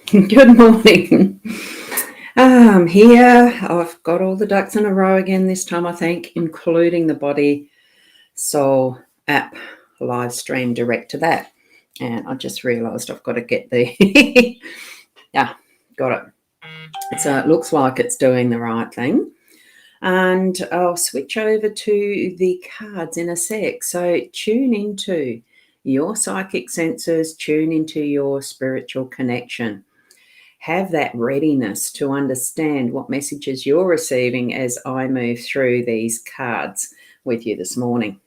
Good morning. I'm here. I've got all the ducks in a row again this time, I think, including the Body Soul app live stream direct to that. And I just realised I've got to get the... yeah, got it. So it looks like it's doing the right thing. And I'll switch over to the cards in a sec. So tune into your psychic senses, tune into your spiritual connection. Have that readiness to understand what messages you're receiving as I move through these cards with you this morning.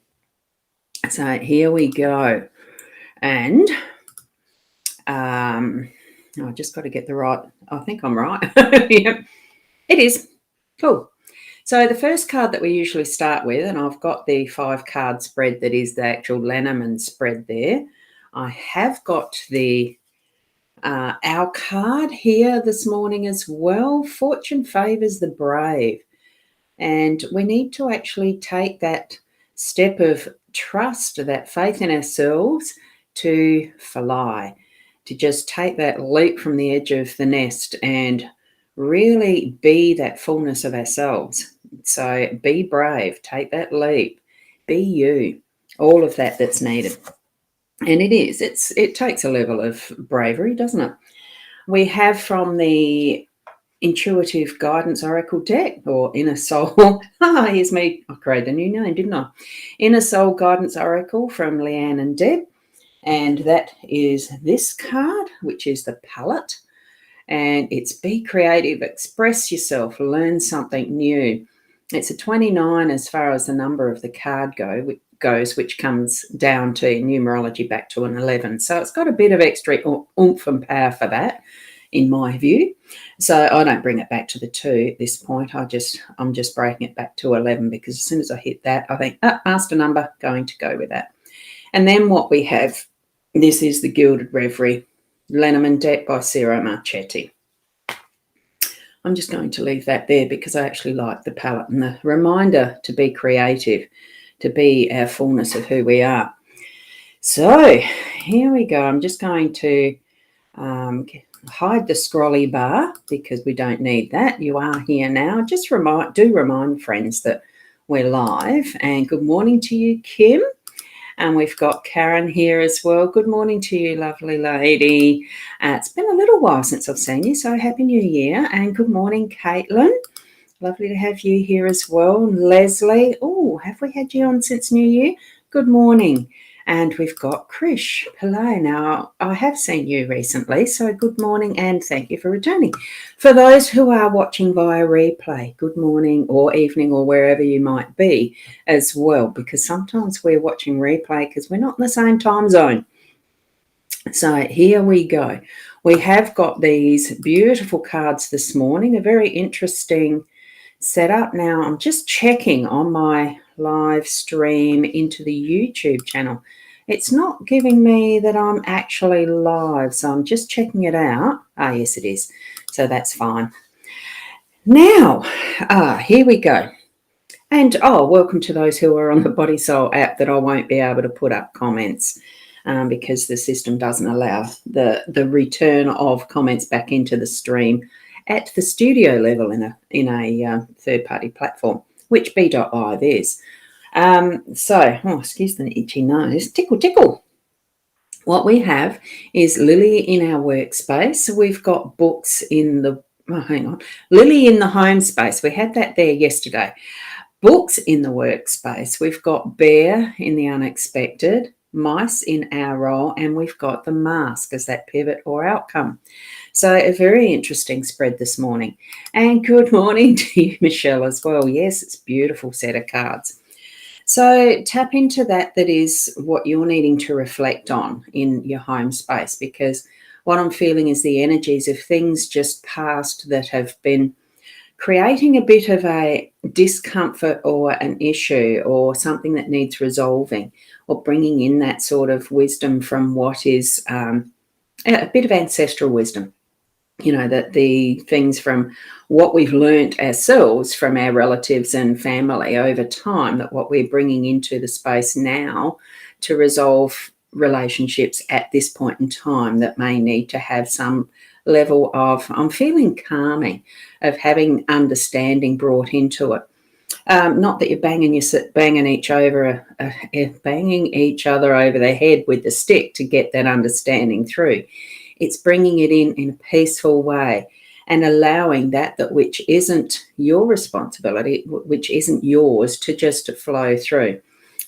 So here we go. And I just got to get the right, I think I'm right. Yep, it is. Cool. So the first card that we usually start with, and I've got the 5-card spread that is the actual Lenormand spread there. I have got the our card here this morning as well. Fortune favours the brave. And we need to actually take that step of trust, that faith in ourselves to fly, to just take that leap from the edge of the nest and really be that fullness of ourselves. So be brave, take that leap, be you, all of that that's needed. And it takes a level of bravery, doesn't it? We have from the Intuitive Guidance Oracle deck, or Inner Soul. Here's me. I created a new name, didn't I? Inner Soul Guidance Oracle from Leanne and Deb. And that is this card, which is the palette. And it's be creative, express yourself, learn something new. It's a 29 as far as the number of the card goes, which comes down to numerology back to an 11. So it's got a bit of extra oomph and power for that, in my view. So I don't bring it back to the 2 at this point. I'm just breaking it back to 11 because as soon as I hit that, I think, master number, going to go with that. And then what we have, this is the Gilded Reverie, Lenormand deck by Ciro Marchetti. I'm just going to leave that there because I actually like the palette and the reminder to be creative, to be our fullness of who we are. So here we go. I'm just going to hide the scrolly bar because we don't need that. You are here now. Just remind friends that we're live. And good morning to you, Kim. And we've got Karen here as well. Good morning to you, lovely lady. It's been a little while since I've seen you, so Happy New Year. And good morning, Caitlin. Lovely to have you here as well. Leslie. Oh, have we had you on since New Year? Good morning. And we've got Krish Pillay. Now, I have seen you recently, so good morning and thank you for returning. For those who are watching via replay, good morning or evening or wherever you might be as well, because sometimes we're watching replay because we're not in the same time zone. So here we go. We have got these beautiful cards this morning, a very interesting setup. Now, I'm just checking on my live stream into the YouTube channel. It's not giving me that I'm actually live, so I'm just checking it out. Yes, it is. So that's fine. Now, here we go. And, welcome to those who are on the Body Soul app that I won't be able to put up comments because the system doesn't allow the return of comments back into the stream at the studio level in a third-party platform, which B.live is. Excuse the itchy nose. Tickle, tickle. What we have is Lily in our workspace. We've got books in the, Lily in the home space. We had that there yesterday. Books in the workspace. We've got Bear in the unexpected, Mice in our role, and we've got the Mask as that pivot or outcome. So a very interesting spread this morning. And good morning to you, Michelle, as well. Yes, it's a beautiful set of cards. So tap into that is what you're needing to reflect on in your home space, because what I'm feeling is the energies of things just past that have been creating a bit of a discomfort or an issue or something that needs resolving, or bringing in that sort of wisdom from what is a bit of ancestral wisdom. You know, that the things from what we've learnt ourselves from our relatives and family over time, that what we're bringing into the space now to resolve relationships at this point in time that may need to have some level of, I'm feeling calming, of having understanding brought into it. Not that you're banging each other over the head with the stick to get that understanding through. It's bringing it in a peaceful way and allowing that which isn't your responsibility, which isn't yours, to just flow through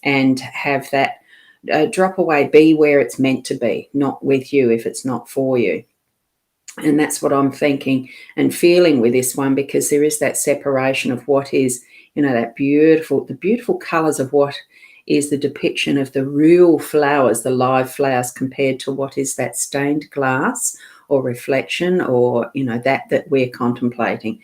and have that drop away, be where it's meant to be, not with you if it's not for you. And that's what I'm thinking and feeling with this one, because there is that separation of what is, the beautiful colours of what is the depiction of the real flowers, the live flowers, compared to what is that stained glass or reflection, or, that we're contemplating.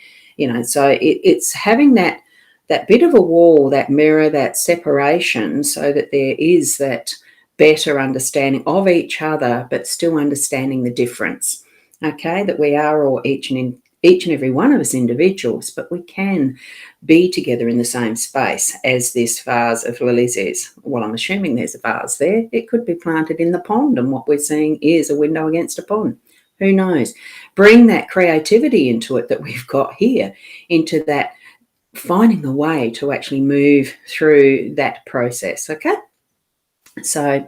So it's having that bit of a wall, that mirror, that separation, so that there is that better understanding of each other, but still understanding the difference. Okay, that we are all each and every one of us individuals, but we can be together in the same space as this vase of lilies is. Well, I'm assuming there's a vase there. It could be planted in the pond, and what we're seeing is a window against a pond. Who knows? Bring that creativity into it that we've got here, into that finding a way to actually move through that process. Okay, so.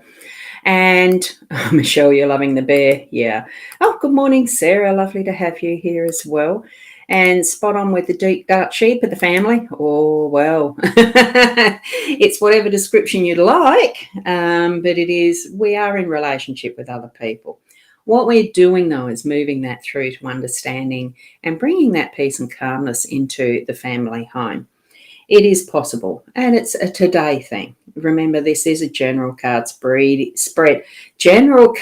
And Michelle, you're loving the bear. Yeah. Oh, good morning, Sarah. Lovely to have you here as well. And spot on with the deep dark sheep of the family. Oh, well, it's whatever description you'd like, but we are in relationship with other people. What we're doing, though, is moving that through to understanding and bringing that peace and calmness into the family home. It is possible, and it's a today thing. Remember, this is a general card spread. General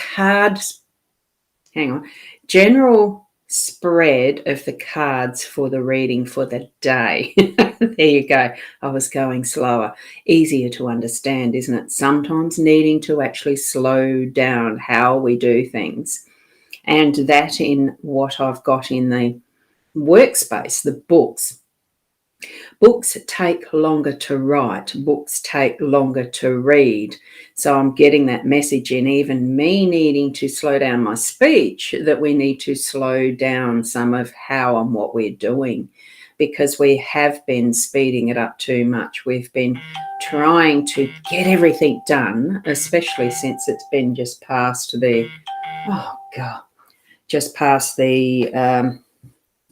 spread of the cards for the reading for the day. There you go. I was going slower. Easier to understand, isn't it? Sometimes needing to actually slow down how we do things. And that in what I've got in the workspace, the books. Books take longer to write. Books take longer to read. So I'm getting that message in, even me needing to slow down my speech, that we need to slow down some of how and what we're doing, because we have been speeding it up too much. We've been trying to get everything done, especially since it's been just past the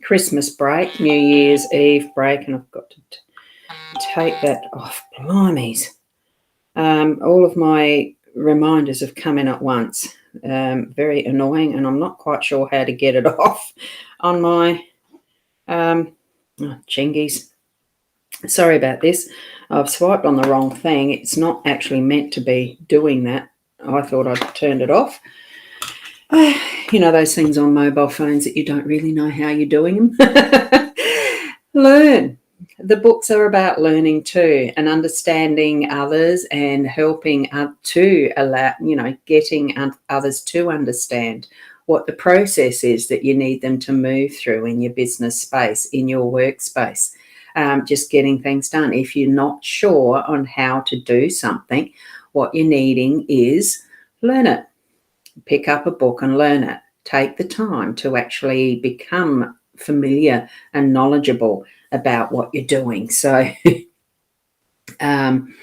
Christmas break, New Year's Eve break, and I've got to take that off. Blimey's. All of my reminders have come in at once. Very annoying, and I'm not quite sure how to get it off on my chingies. Sorry about this. I've swiped on the wrong thing. It's not actually meant to be doing that. I thought I'd turned it off. Those things on mobile phones that you don't really know how you're doing them. Learn. The books are about learning too, and understanding others, and helping to allow, getting others to understand what the process is that you need them to move through in your business space, in your workspace. Just getting things done. If you're not sure on how to do something, what you're needing is learn it. Pick up a book and learn it. Take the time to actually become familiar and knowledgeable about what you're doing. So, and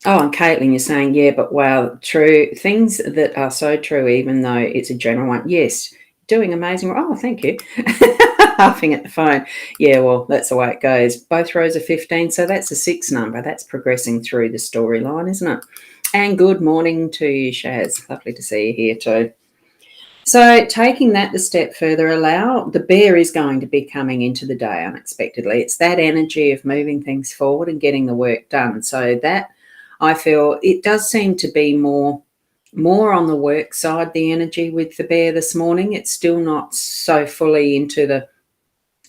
Caitlin, you're saying, yeah, but wow, true. Things that are so true, even though it's a general one. Yes, doing amazing. Oh, thank you. Laughing at the phone. Yeah, well, that's the way it goes. Both rows are 15, so that's a 6 number. That's progressing through the storyline, isn't it? And good morning to you, Shaz. Lovely to see you here too. So taking that a step further, the bear is going to be coming into the day unexpectedly. It's that energy of moving things forward and getting the work done. So that, I feel, it does seem to be more on the work side, the energy with the bear this morning. It's still not so fully into the,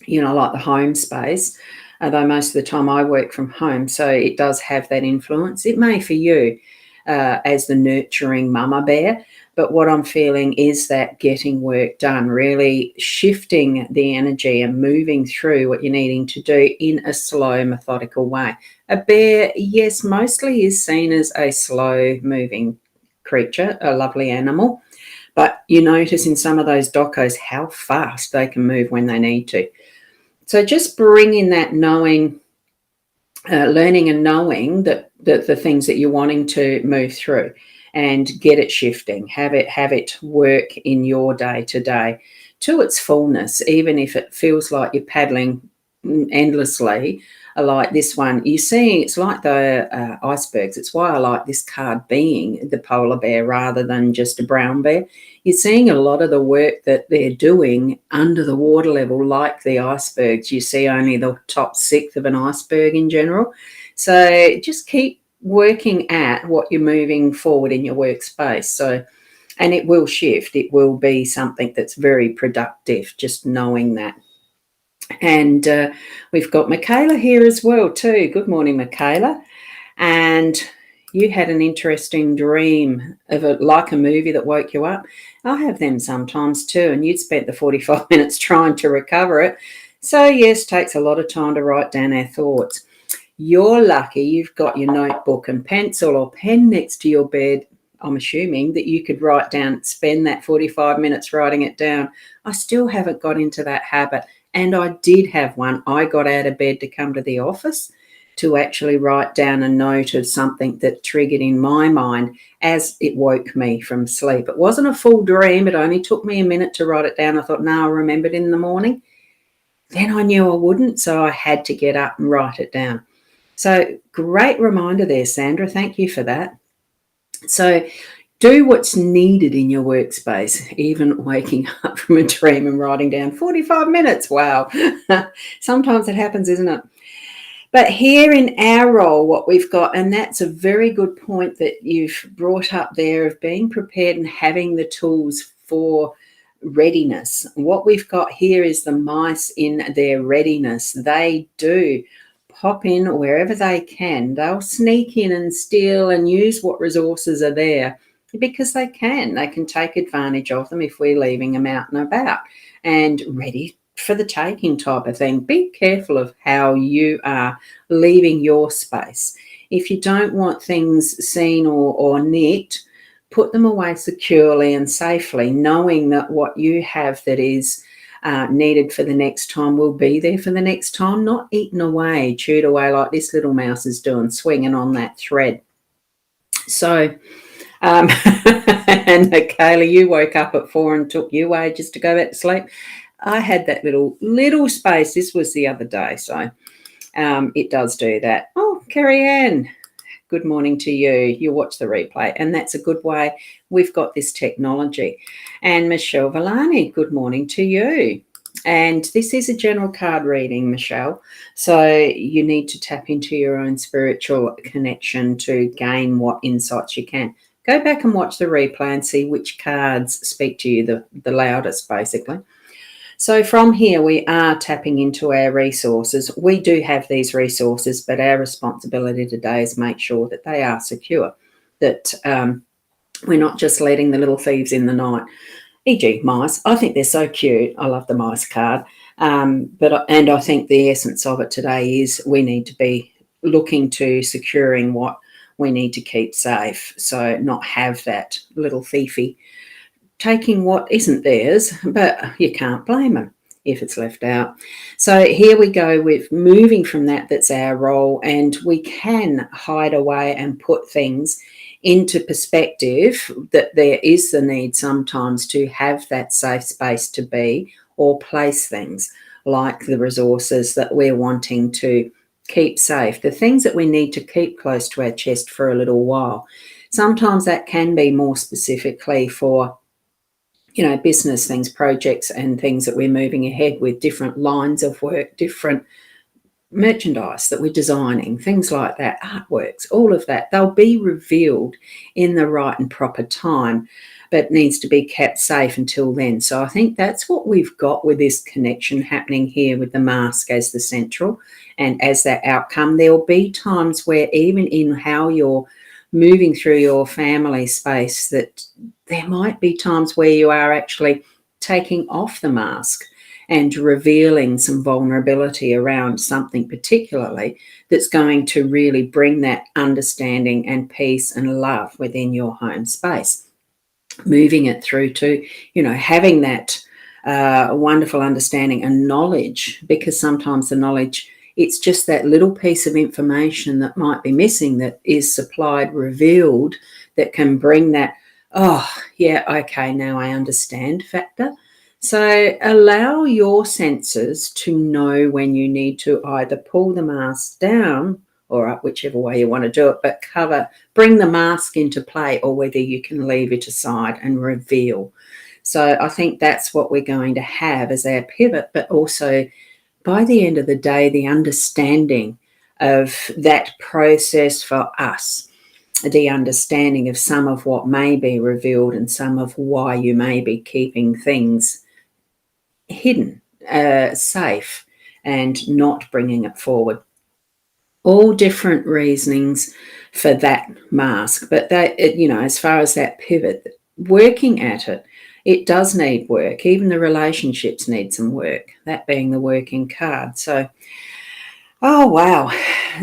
like the home space, although most of the time I work from home. So it does have that influence. It may for you as the nurturing mama bear. But what I'm feeling is that getting work done, really shifting the energy and moving through what you're needing to do in a slow, methodical way. A bear, yes, mostly is seen as a slow moving creature, a lovely animal, But you notice in some of those docos how fast they can move when they need to. So just bring in that knowing, learning and knowing that the things that you're wanting to move through, and get it shifting. Have it work in your day to day to its fullness, even if it feels like you're paddling endlessly. Like this one, you see, it's like the icebergs. It's why I like this card being the polar bear rather than just a brown bear. You're seeing a lot of the work that they're doing under the water level, like the icebergs. You see only the top sixth of an iceberg in general. So just keep working at what you're moving forward in your workspace. So, and it will shift. It will be something that's very productive, just knowing that. And we've got Michaela here as well too. Good morning, Michaela. And you had an interesting dream of like a movie that woke you up. I have them sometimes too, and you'd spent the 45 minutes trying to recover it. So yes, takes a lot of time to write down our thoughts. You're lucky you've got your notebook and pencil or pen next to your bed. I'm assuming that you could write down, spend that 45 minutes writing it down. I still haven't got into that habit. And I did have one. I got out of bed to come to the office to actually write down a note of something that triggered in my mind as it woke me from sleep. It wasn't a full dream. It only took me a minute to write it down. I thought, no, I'll remember it in the morning. Then I knew I wouldn't, so I had to get up and write it down. So great reminder there, Sandra. Thank you for that. So do what's needed in your workspace, even waking up from a dream and writing down 45 minutes. Wow. Sometimes it happens, isn't it? But here in our role, what we've got, and that's a very good point that you've brought up there, of being prepared and having the tools for readiness. What we've got here is the mice in their readiness. They do pop in wherever they can. They'll sneak in and steal and use what resources are there, because they can take advantage of them if we're leaving them out and about and ready for the taking type of thing. Be careful of how you are leaving your space. If you don't want things seen or nicked, put them away securely and safely, knowing that what you have that is needed for the next time will be there for the next time, not eaten away, chewed away like this little mouse is doing, swinging on that thread. So, and Michaela, you woke up at 4 and took you ages to go back to sleep. I had that little space. This was the other day, so it does do that. Oh, Carrie Ann, good morning to you. You watch the replay, and that's a good way. We've got this technology. And Michelle Villani, good morning to you. And this is a general card reading, Michelle. So you need to tap into your own spiritual connection to gain what insights you can. Go back and watch the replay and see which cards speak to you the loudest, basically. So from here, we are tapping into our resources. We do have these resources, but our responsibility today is make sure that they are secure, that we're not just letting the little thieves in the night, e.g. mice. I think they're so cute. I love the mice card. And I think the essence of it today is we need to be looking to securing what we need to keep safe. So not have that little thiefy taking what isn't theirs, but you can't blame them if it's left out. So here we go with moving from that. That's our role, and we can hide away and put things into perspective, that there is the need sometimes to have that safe space to be or place things like the resources that we're wanting to keep safe, the things that we need to keep close to our chest for a little while. Sometimes that can be more specifically for business things, projects and things that we're moving ahead with, different lines of work, different merchandise that we're designing, things like that, artworks, all of that. They'll be revealed in the right and proper time, but needs to be kept safe until then. So I think that's what we've got with this connection happening here with the mask as the central and as that outcome. There'll be times where even in how you're moving through your family space, that there might be times where you are actually taking off the mask and revealing some vulnerability around something particularly that's going to really bring that understanding and peace and love within your home space. moving it through to, having that wonderful understanding and knowledge, because sometimes the knowledge, it's just that little piece of information that might be missing that is supplied, revealed, that can bring that, oh, yeah, okay, now I understand factor. So allow your senses to know when you need to either pull the mask down or up, whichever way you want to do it, but bring the mask into play, or whether you can leave it aside and reveal. So I think that's what we're going to have as our pivot, but also by the end of the day, the understanding of that process for us, the understanding of some of what may be revealed and some of why you may be keeping things hidden, safe, and not bringing it forward. All different reasonings for that mask, but as far as that pivot, working at it, it does need work. Even the relationships need some work, that being the working card. So, oh, wow.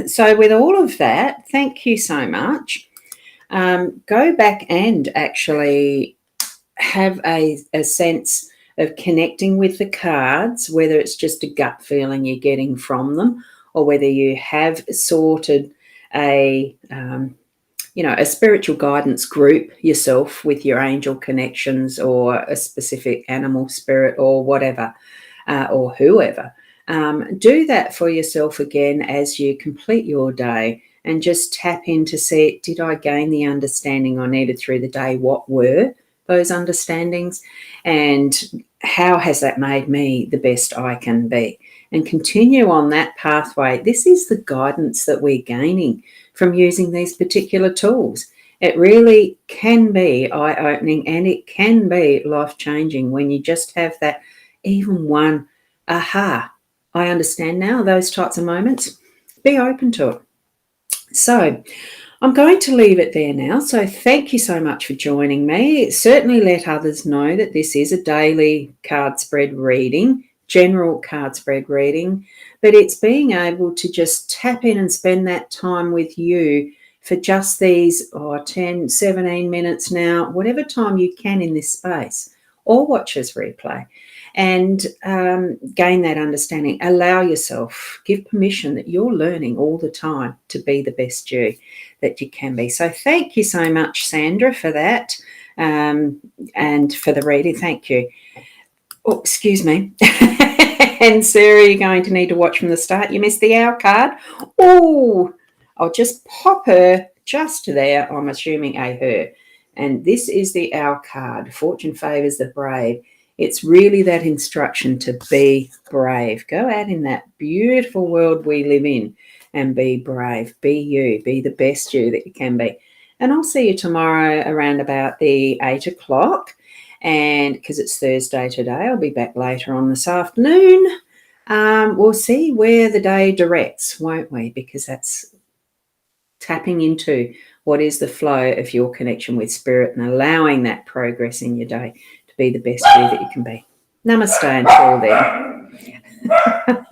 So with all of that, thank you so much. Go back and actually have a sense of connecting with the cards, whether it's just a gut feeling you're getting from them, or whether you have sorted a spiritual guidance group yourself with your angel connections, or a specific animal spirit, or whatever, or whoever. Do that for yourself again as you complete your day, and just tap in to see, did I gain the understanding I needed through the day? What were those understandings, and how has that made me the best I can be? And continue on that pathway. This is the guidance that we're gaining from using these particular tools. It really can be eye-opening, and it can be life-changing when you just have that even one aha, I understand now, those types of moments. Be open to it. So I'm going to leave it there now. So thank you so much for joining me. Certainly let others know that this is a daily card spread reading, general card spread reading, but it's being able to just tap in and spend that time with you for just these 10, 17 minutes now, whatever time you can in this space, or watch as replay, and gain that understanding. Allow yourself, give permission that you're learning all the time to be the best you that you can be. So thank you so much, Sandra, for that, and for the reading. Thank you. Oh, excuse me. And Sarah, you're going to need to watch from the start. You missed the owl card. Oh, I'll just pop her just there. I'm assuming a her. And this is the owl card. Fortune favours the brave. It's really that instruction to be brave. Go out in that beautiful world we live in and be brave. Be you. Be the best you that you can be. And I'll see you tomorrow around about the 8 o'clock. And because it's Thursday today, I'll be back later on this afternoon. We'll see where the day directs, won't we? Because that's tapping into what is the flow of your connection with spirit and allowing that progress in your day to be the best you that you can be. Namaste until then.